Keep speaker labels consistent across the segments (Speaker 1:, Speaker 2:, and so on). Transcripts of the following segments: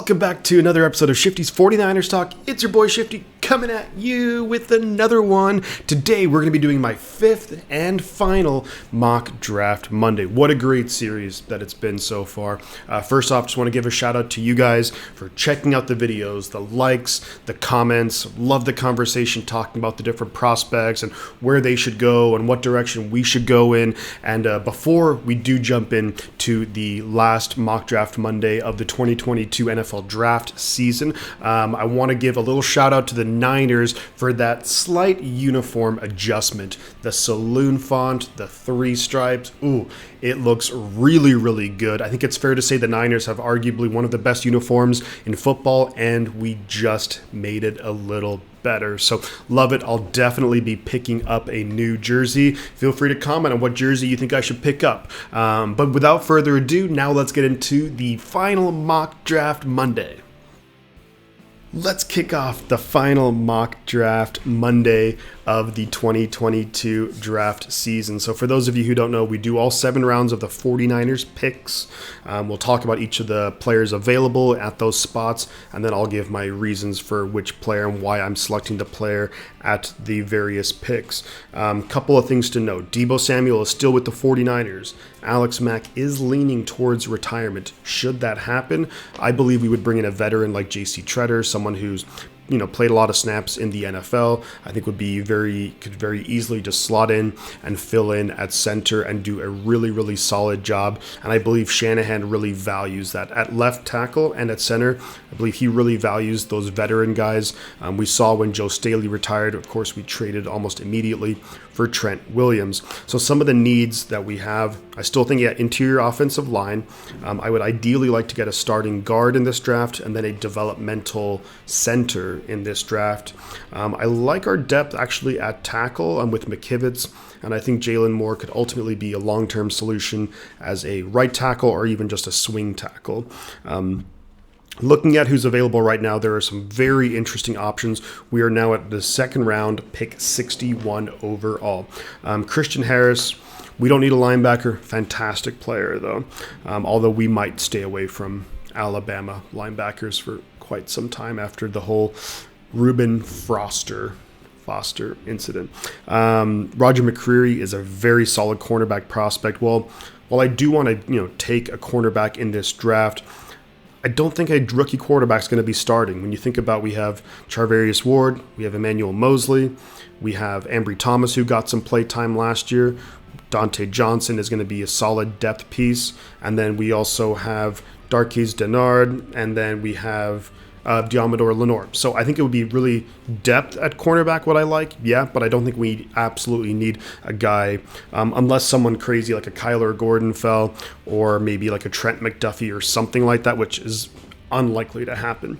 Speaker 1: Welcome back to another episode of Shifty's 49ers Talk. It's your boy Shifty coming at you with another one. Today we're going to be doing my fifth and final Mock Draft Monday. What a great series that it's been so far. First off, just want to give a shout out to you guys for checking out the videos, the likes, the comments. Love the conversation talking about the different prospects and where they should go and what direction we should go in. And before we do jump in to the last Mock Draft Monday of the 2022 NFL draft season, I want to give a little shout out to the Niners for that slight uniform adjustment. The saloon font, the three stripes, ooh, it looks really, really good. I think it's fair to say the Niners have arguably one of the best uniforms in football, and we just made it a little better. So love it. I'll definitely be picking up a new jersey. Feel free to comment on what jersey you think I should pick up. But without further ado, now let's get into the final Mock Draft Monday. Let's kick off the final Mock Draft Monday of the 2022 draft season. So for those of you who don't know, we do all 7 rounds of the 49ers picks. We'll talk about each of the players available at those spots, and then I'll give my reasons for which player and why I'm selecting the player at the various picks. Couple of things to note. Deebo Samuel is still with the 49ers. Alex Mack is leaning towards retirement. Should that happen, I believe we would bring in a veteran like J.C. Tretter, someone who's played a lot of snaps in the NFL. I think could very easily just slot in and fill in at center and do a really, really solid job. And I believe Shanahan really values that. At left tackle and at center, I believe he really values those veteran guys. We saw when Joe Staley retired, of course, we traded almost immediately for Trent Williams. So some of the needs that we have, I still think interior offensive line. I would ideally like to get a starting guard in this draft and then a developmental center in this draft. I like our depth actually at tackle with McKivitz, and I think Jalen Moore could ultimately be a long-term solution as a right tackle or even just a swing tackle. Looking at who's available right now, there are some very interesting options. We are now at the second round, pick 61 overall. Christian Harris, we don't need a linebacker. Fantastic player, though, although we might stay away from Alabama linebackers for quite some time after the whole Reuben Foster incident. Roger McCreary is a very solid cornerback prospect. While I do want to take a cornerback in this draft, I don't think a rookie quarterback is going to be starting. When you think about, we have Charvarius Ward, we have Emmanuel Mosley, we have Ambry Thomas, who got some play time last year. Dante Johnson is going to be a solid depth piece. And then we also have Darqueze Dennard, and then we have Diamador Lenore. So I think it would be really depth at cornerback what I like, but I don't think we absolutely need a guy, unless someone crazy like a Kyler Gordon fell, or maybe like a Trent McDuffie or something like that, which is unlikely to happen.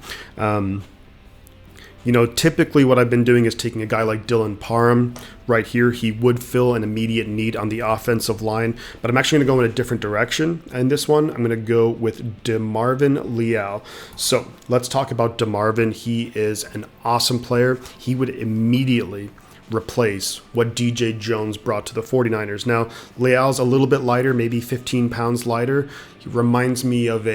Speaker 1: Typically what I've been doing is taking a guy like Dylan Parham right here. He would fill an immediate need on the offensive line, but I'm actually going to go in a different direction. In this one, I'm going to go with DeMarvin Leal. So let's talk about DeMarvin. He is an awesome player. He would immediately replace what DJ Jones brought to the 49ers. Now, Leal's a little bit lighter, maybe 15 pounds lighter. He reminds me of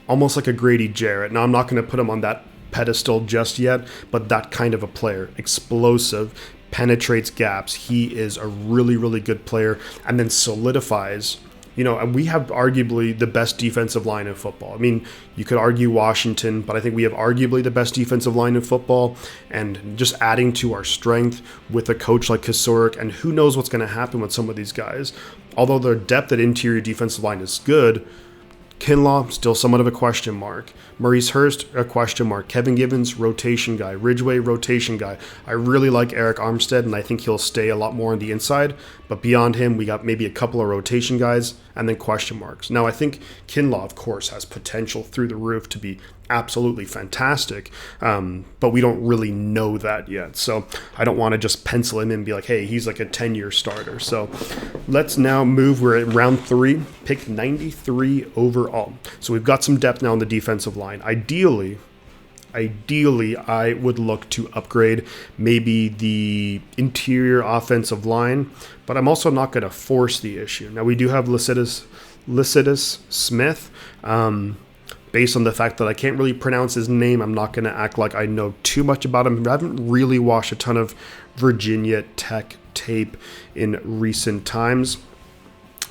Speaker 1: almost like a Grady Jarrett. Now, I'm not going to put him on that pedestal just yet, but that kind of a player, explosive, penetrates gaps. He is a really, really good player, and then solidifies. And we have arguably the best defensive line in football. I mean, you could argue Washington, but I think we have arguably the best defensive line in football, and just adding to our strength with a coach like Kasorik, and who knows what's going to happen with some of these guys. Although their depth at interior defensive line is good, Kinlaw, still somewhat of a question mark. Maurice Hurst, a question mark. Kevin Givens, rotation guy. Ridgeway, rotation guy. I really like Eric Armstead, and I think he'll stay a lot more on the inside. But beyond him, we got maybe a couple of rotation guys and then question marks. Now, I think Kinlaw, of course, has potential through the roof to be absolutely fantastic, but we don't really know that yet. So I don't want to just pencil him in and be like, hey, he's like a 10-year starter. So let's now move. We're at round 3, pick 93 overall. So we've got some depth now on the defensive line. Ideally, I would look to upgrade maybe the interior offensive line, but I'm also not going to force the issue. Now, we do have Lycidas Smith, based on the fact that I can't really pronounce his name, I'm not going to act like I know too much about him. I haven't really watched a ton of Virginia Tech tape in recent times.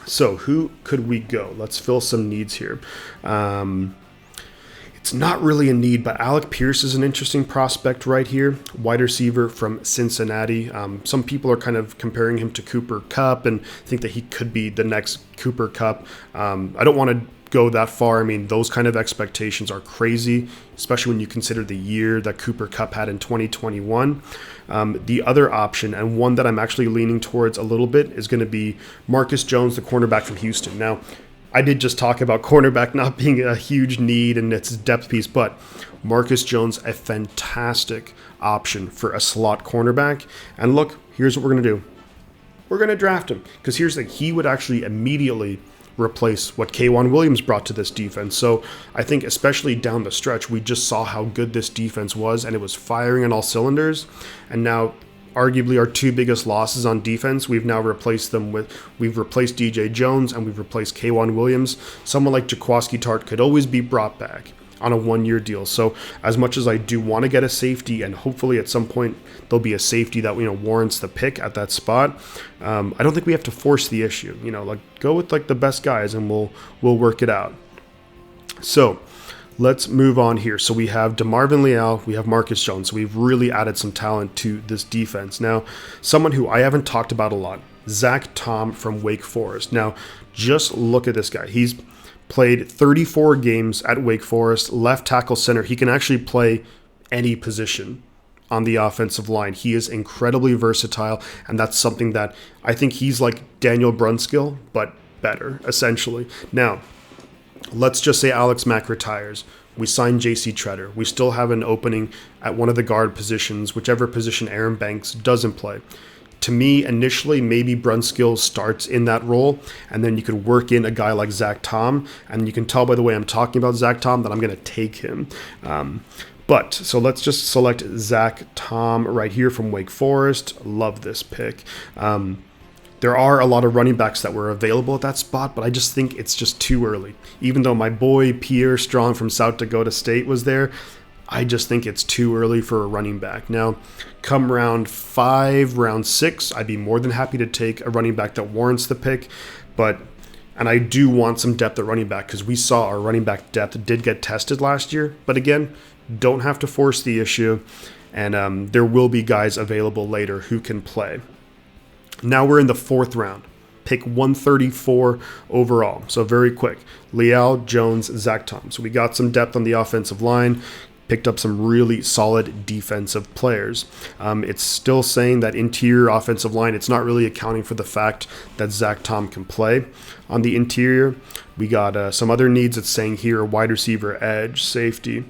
Speaker 1: So who could we go? Let's fill some needs here. It's not really a need, but Alec Pierce is an interesting prospect right here. Wide receiver from Cincinnati. Some people are kind of comparing him to Cooper Kupp and think that he could be the next Cooper Kupp. I don't want to go that far. I mean, those kind of expectations are crazy, especially when you consider the year that Cooper Kupp had in 2021. The other option, and one that I'm actually leaning towards a little bit, is going to be Marcus Jones, the cornerback from Houston. Now, I did just talk about cornerback not being a huge need and its depth piece, but Marcus Jones, a fantastic option for a slot cornerback. And look, here's what we're going to do. We're going to draft him, because here's the thing. He would actually immediately replace what K'Wan Williams brought to this defense. So I think especially down the stretch, we just saw how good this defense was, and it was firing on all cylinders. And now arguably our two biggest losses on defense, we've replaced DJ Jones and we've replaced K'Wan Williams. Someone like Jaquiski Tartt could always be brought back on a one-year deal. So as much as I do want to get a safety, and hopefully at some point there'll be a safety that warrants the pick at that spot, I don't think we have to force the issue. Go with the best guys and we'll work it out. So let's move on here. So we have DeMarvin Leal, we have Marcus Jones. So we've really added some talent to this defense. Now, someone who I haven't talked about a lot, Zach Tom from Wake Forest. Now, just look at this guy. He's played 34 games at Wake Forest, left tackle center. He can actually play any position on the offensive line. He is incredibly versatile, and that's something that I think he's like Daniel Brunskill, but better, essentially. Now, let's just say Alex Mack retires. We sign J.C. Treader. We still have an opening at one of the guard positions, whichever position Aaron Banks doesn't play. To me, initially, maybe Brunskill starts in that role, and then you could work in a guy like Zach Tom, and you can tell by the way I'm talking about Zach Tom that I'm going to take him. So let's just select Zach Tom right here from Wake Forest. Love this pick. There are a lot of running backs that were available at that spot, but I just think it's just too early. Even though my boy Pierre Strong from South Dakota State was there, I just think it's too early for a running back. Now, come round 5, round 6, I'd be more than happy to take a running back that warrants the pick. And I do want some depth at running back, because we saw our running back depth did get tested last year. But again, don't have to force the issue. And there will be guys available later who can play. Now we're in the 4th round, pick 134 overall. So very quick, Leal, Jones, Zach Tom. So we got some depth on the offensive line, picked up some really solid defensive players. It's still saying that interior offensive line, it's not really accounting for the fact that Zach Tom can play on the interior. We got some other needs. It's saying here, wide receiver, edge, safety.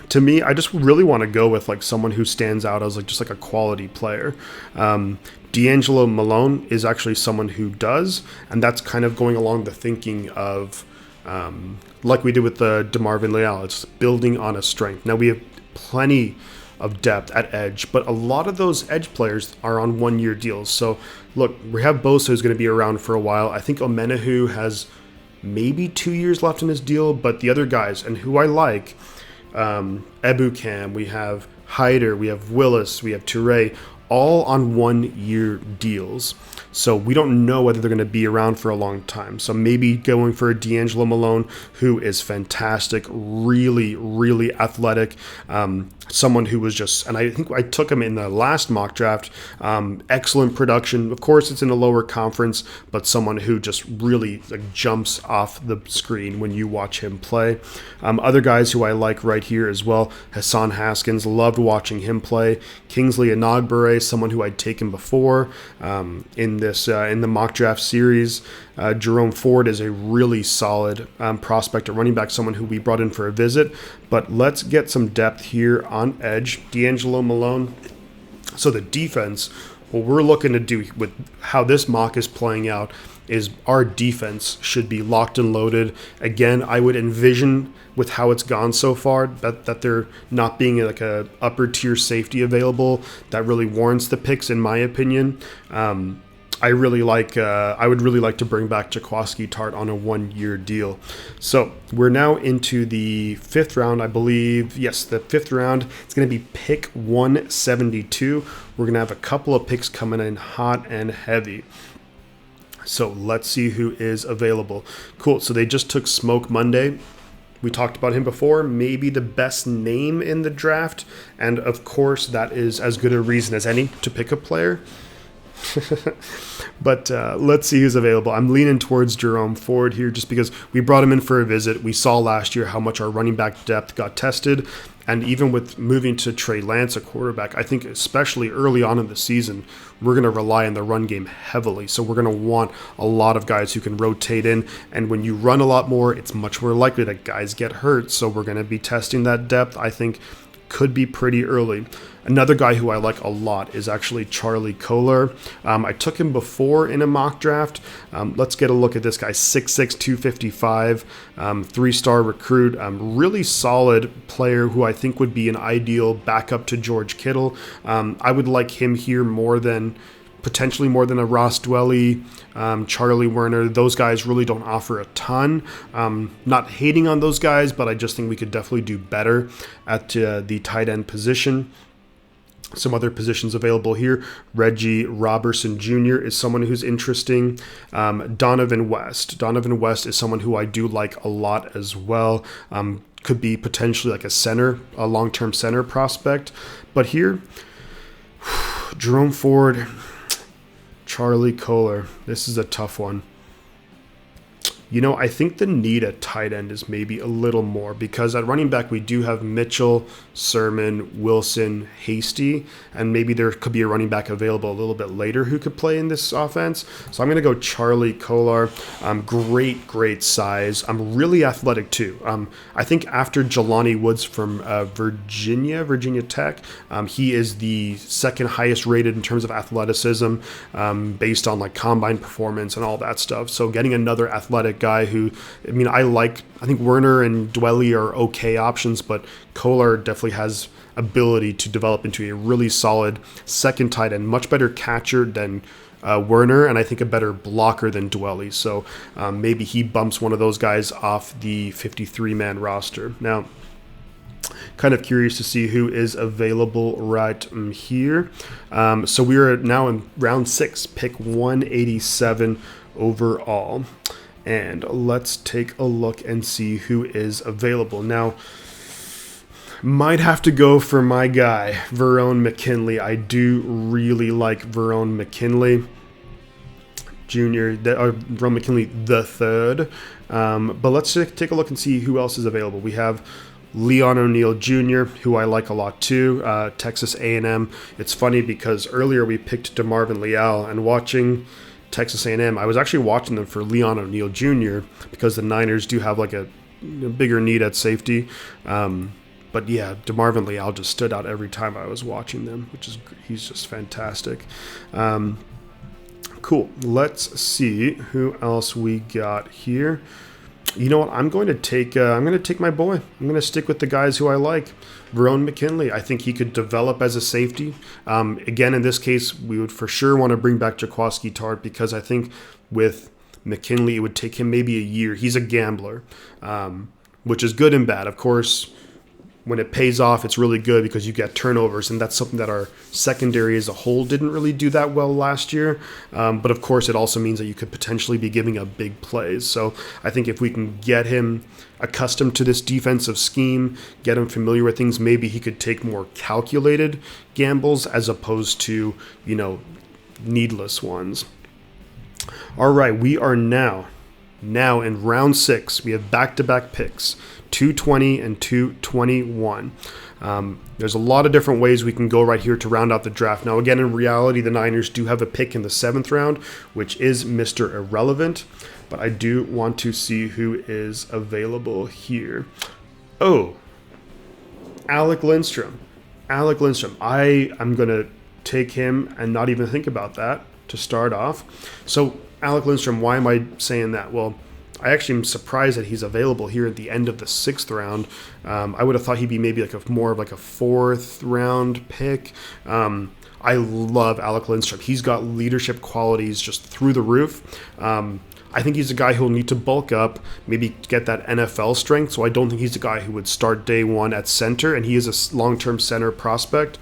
Speaker 1: To me, I just really want to go with someone who stands out as just a quality player. D'Angelo Malone is actually someone who does, and that's kind of going along the thinking of like we did with the DeMarvin Leal. It's building on a strength. Now we have plenty of depth at edge, but a lot of those edge players are on one-year deals. So look, we have Bosa who's going to be around for a while. I think Omenahu has maybe 2 years left in his deal, but the other guys, and who I like, Ebukam, we have Hyder, we have Willis, we have Toure, all on 1-year deals. So we don't know whether they're going to be around for a long time. So maybe going for a D'Angelo Malone, who is fantastic, really, really athletic. Someone who was just, and I think I took him in the last mock draft, excellent production. Of course, it's in a lower conference, but someone who just really jumps off the screen when you watch him play. Other guys who I like right here as well, Hassan Haskins, loved watching him play. Kingsley Enagbare, someone who I'd taken before in the mock draft series. Jerome Ford is a really solid prospect at running back, someone who we brought in for a visit. But let's get some depth here on edge. D'Angelo Malone. So the defense, what we're looking to do with how this mock is playing out is our defense should be locked and loaded. Again, I would envision with how it's gone so far that there not being a upper tier safety available that really warrants the picks, in my opinion. I would really like to bring back Jaquaski Tart on a 1-year deal. So we're now into the 5th round, I believe. Yes, the 5th round. It's going to be pick 172. We're going to have a couple of picks coming in hot and heavy. So let's see who is available. Cool. So they just took Smoke Monday. We talked about him before, maybe the best name in the draft. And of course, that is as good a reason as any to pick a player. But let's see who's available. I'm leaning towards Jerome Ford here just because we brought him in for a visit. We saw last year how much our running back depth got tested. And even with moving to Trey Lance, a quarterback, I think especially early on in the season, we're going to rely on the run game heavily. So we're going to want a lot of guys who can rotate in. And when you run a lot more, it's much more likely that guys get hurt. So we're going to be testing that depth, I think, could be pretty early. Another guy who I like a lot is actually Charlie Kolar. I took him before in a mock draft. Let's get a look at this guy. 6'6", 255, 3-star recruit. Really solid player who I think would be an ideal backup to George Kittle. I would like him here potentially more than a Ross Dwelly, Charlie Werner. Those guys really don't offer a ton. Not hating on those guys, but I just think we could definitely do better at the tight end position. Some other positions available here. Reggie Robertson Jr. is someone who's interesting. Donovan West. Donovan West is someone who I do like a lot as well. Could be potentially like a long-term center prospect. But here, Jerome Ford, Charlie Kolar. This is a tough one. I think the need at tight end is maybe a little more because at running back we do have Mitchell, Sermon, Wilson, Hasty, and maybe there could be a running back available a little bit later who could play in this offense. So I'm going to go Charlie Kolar. Great size. Really athletic too. I think after Jelani Woods from Virginia Tech, he is the second highest rated in terms of athleticism based on like combine performance and all that stuff. So getting another athletic guy who, I think Werner and Dwelly are okay options, but Kolar definitely has ability to develop into a really solid second tight end, much better catcher than Werner, and I think a better blocker than Dwelly. So maybe he bumps one of those guys off the 53-man roster. Now, kind of curious to see who is available right here. So we are now in round 6, pick 187 overall. And let's take a look and see who is available. Now, might have to go for my guy, Verone McKinley. I do really like Verone McKinley Jr., Verone McKinley the third. But let's take a look and see who else is available. We have Leon O'Neal Jr., who I like a lot too, Texas A&M. It's funny because earlier we picked DeMarvin Leal, and watching Texas A&M, I was actually watching them for Leon O'Neal Jr. because the Niners do have like a bigger need at safety. But yeah, DeMarvin Leal just stood out every time I was watching them, he's just fantastic. Cool. Let's see who else we got here. You know what? I'm going to take my boy. I'm going to stick with the guys who I like. Verone McKinley. I think he could develop as a safety. Again, in this case, we would for sure want to bring back Jaquaski Tart because I think with McKinley, it would take him maybe a year. He's a gambler, which is good and bad. Of course, when it pays off, it's really good because you get turnovers, and that's something that our secondary as a whole didn't really do that well last year. But of course, it also means that you could potentially be giving up big plays. So I think if we can get him accustomed to this defensive scheme, get him familiar with things, maybe he could take more calculated gambles as opposed to, needless ones. All right, we are now in round 6. We have back-to-back picks. 220 and 221. There's a lot of different ways we can go right here to round out the draft. Now, again, in reality, the Niners do have a pick in the 7th round, which is Mr. Irrelevant, but I do want to see who is available here. Oh, Alec Lindstrom. I am going to take him and not even think about that to start off. So, Alec Lindstrom, why am I saying that? Well, I actually am surprised that he's available here at the end of the 6th round. I would have thought he'd be maybe more of a 4th round pick. I love Alec Lindstrom. He's got leadership qualities just through the roof. I think he's a guy who'll need to bulk up, maybe get that NFL strength. So I don't think he's a guy who would start day one at center, and he is a long-term center prospect.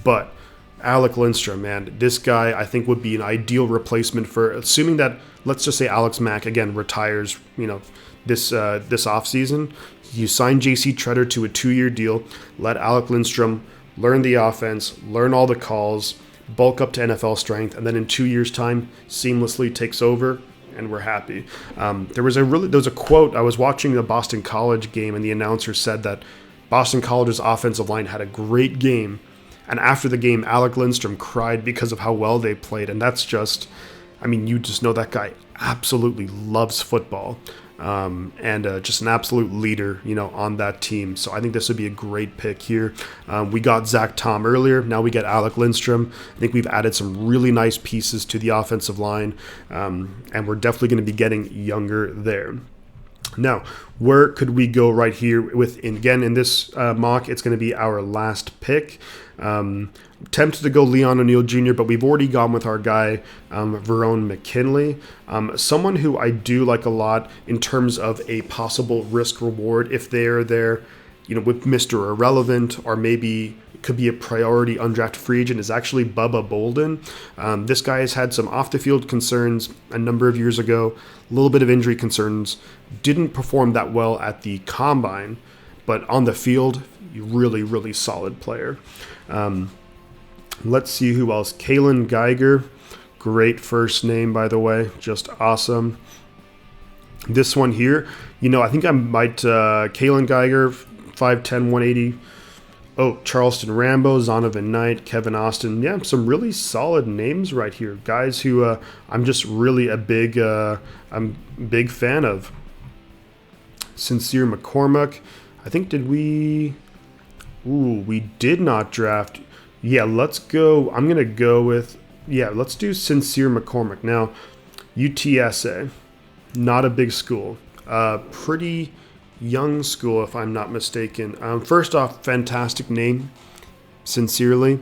Speaker 1: But Alec Lindstrom, man, this guy I think would be an ideal replacement for, assuming that, let's just say Alex Mack again retires, this offseason. You sign J.C. Treader to a 2-year deal. Let Alec Lindstrom learn the offense, learn all the calls, bulk up to NFL strength, and then in 2 years' time, seamlessly takes over, and we're happy. There was a quote. I was watching the Boston College game, and the announcer said that Boston College's offensive line had a great game, and after the game, Alec Lindstrom cried because of how well they played, and that's just, you just know that guy absolutely loves football. And just an absolute leader, on that team. So I think this would be a great pick here. We got Zach Tom earlier. Now we get Alec Lindstrom. I think we've added some really nice pieces to the offensive line, and we're definitely going to be getting younger there. Now, where could we go right here again, in this mock, it's going to be our last pick. Tempted to go Leon O'Neal Jr., but we've already gone with our guy, Verone McKinley. Someone who I do like a lot in terms of a possible risk-reward if they're there, with Mr. Irrelevant, or maybe could be a priority undrafted free agent, is actually Bubba Bolden. This guy has had some off-the-field concerns a number of years ago, a little bit of injury concerns, didn't perform that well at the combine, but on the field, really, really solid player. Let's see who else. Kalen Geiger, great first name, by the way, just awesome. This one here, I think I might, Kalen Geiger, 5'10", 180. Oh, Charleston Rambo, Zonovan Knight, Kevin Austin. Yeah, some really solid names right here. Guys who I'm just really a big fan of. Sincere McCormick. I think we did not draft. Yeah, let's go. I'm going to go with, let's do Sincere McCormick. Now, UTSA, not a big school. Pretty young school, if I'm not mistaken. First off, fantastic name, Sincerely.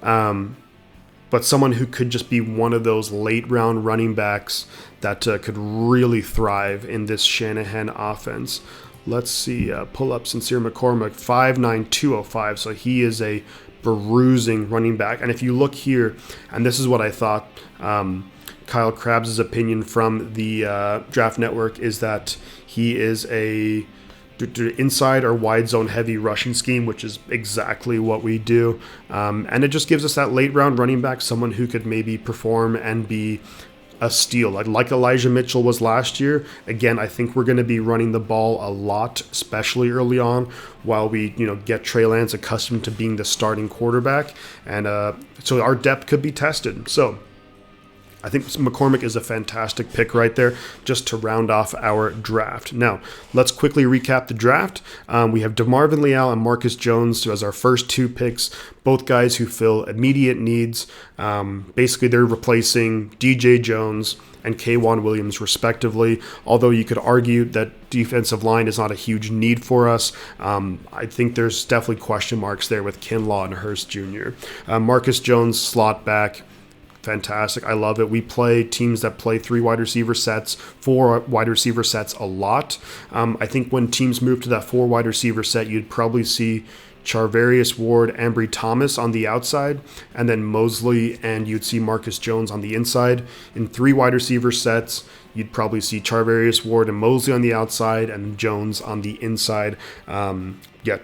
Speaker 1: But someone who could just be one of those late-round running backs that could really thrive in this Shanahan offense. Let's see, pull up Sincere McCormick, 5'9", 205. So he is a bruising running back. And if you look here, and this is what I thought, Kyle Krabs' opinion from the Draft Network is that he is a inside or wide zone heavy rushing scheme, which is exactly what we do. And it just gives us that late round running back, someone who could maybe perform and be a steal, like Elijah Mitchell was last year. Again, I think we're going to be running the ball a lot, especially early on, while we get Trey Lance accustomed to being the starting quarterback, and so our depth could be tested. So I think McCormick is a fantastic pick right there, just to round off our draft. Now, let's quickly recap the draft. We have DeMarvin Leal and Marcus Jones as our first two picks, both guys who fill immediate needs. Basically, they're replacing DJ Jones and K'Wan Williams, respectively. Although you could argue that defensive line is not a huge need for us, I think there's definitely question marks there with Kinlaw and Hurst Jr. Marcus Jones, slot back. Fantastic. I love it. We play teams that play 3 wide receiver sets, 4 wide receiver sets a lot. I think when teams move to that 4 wide receiver set, you'd probably see Charvarius Ward, Ambry Thomas on the outside, and then Mosley, and you'd see Marcus Jones on the inside. In 3 wide receiver sets, you'd probably see Charvarius Ward and Mosley on the outside and Jones on the inside.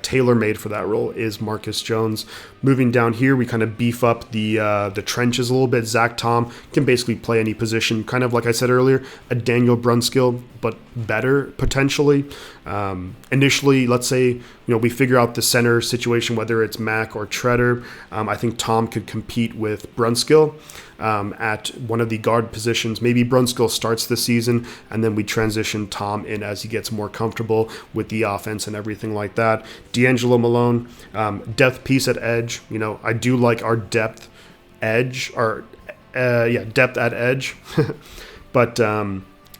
Speaker 1: Tailor-made for that role is Marcus Jones. Moving down here, we kind of beef up the trenches a little bit. Zach Tom can basically play any position, kind of like I said earlier, a Daniel Brunskill, but better potentially. Initially, let's say we figure out the center situation, whether it's Mack or Treader. I think Tom could compete with Brunskill at one of the guard positions. Maybe Brunskill starts the season, and then we transition Tom in as he gets more comfortable with the offense and everything like that. D'Angelo Malone, depth piece at edge. I do like our depth edge, or depth at edge. But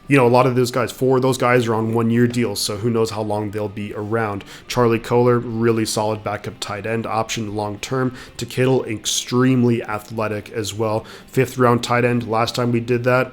Speaker 1: a lot of those guys, 4 of those guys are on 1-year deals, so who knows how long they'll be around. Charlie Kohler, really solid backup tight end option long term. To Kittle, extremely athletic as well. 5th round tight end. Last time we did that,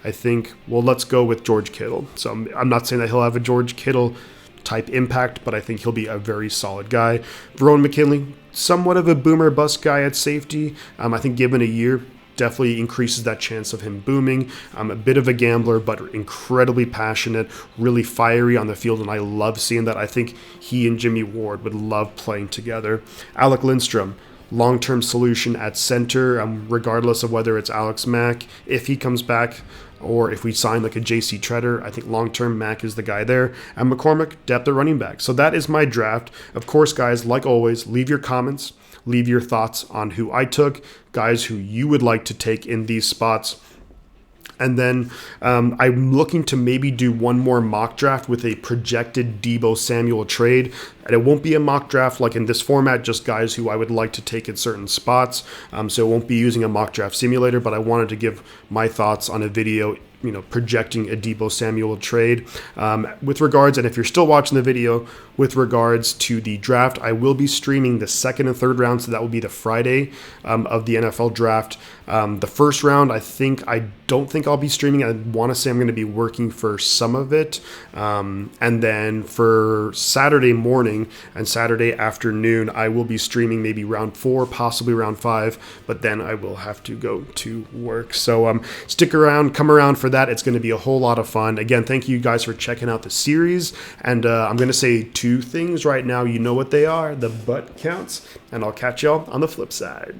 Speaker 1: I think, well, let's go with George Kittle. So I'm not saying that he'll have a George Kittle type impact, but I think he'll be a very solid guy. Verone McKinley, somewhat of a boomer bust guy at safety. I think given a year, definitely increases that chance of him booming. I'm a bit of a gambler, but incredibly passionate, really fiery on the field, and I love seeing that. I think he and Jimmy Ward would love playing together. Alec Lindstrom, long-term solution at center, regardless of whether it's Alex Mack, if he comes back, or if we sign like a J.C. Treader. I think long-term Mack is the guy there. And McCormick, depth at running back. So that is my draft. Of course, guys, like always, leave your comments. Leave your thoughts on who I took, guys who you would like to take in these spots. And then I'm looking to maybe do one more mock draft with a projected Deebo Samuel trade. And it won't be a mock draft like in this format, just guys who I would like to take at certain spots. So it won't be using a mock draft simulator, but I wanted to give my thoughts on a video, projecting a Deebo Samuel trade. With regards, and if you're still watching the video, with regards to the draft, I will be streaming the 2nd and 3rd round, so that will be the Friday of the NFL draft. The 1st round, I don't think I'll be streaming. I want to say I'm going to be working for some of it. And then for Saturday morning and Saturday afternoon, I will be streaming maybe round 4, possibly round 5, but then I will have to go to work. So stick around, come around for that. It's going to be a whole lot of fun. Again, thank you guys for checking out the series. And I'm going to say 2 things right now. You know what they are, the butt counts, and I'll catch y'all on the flip side.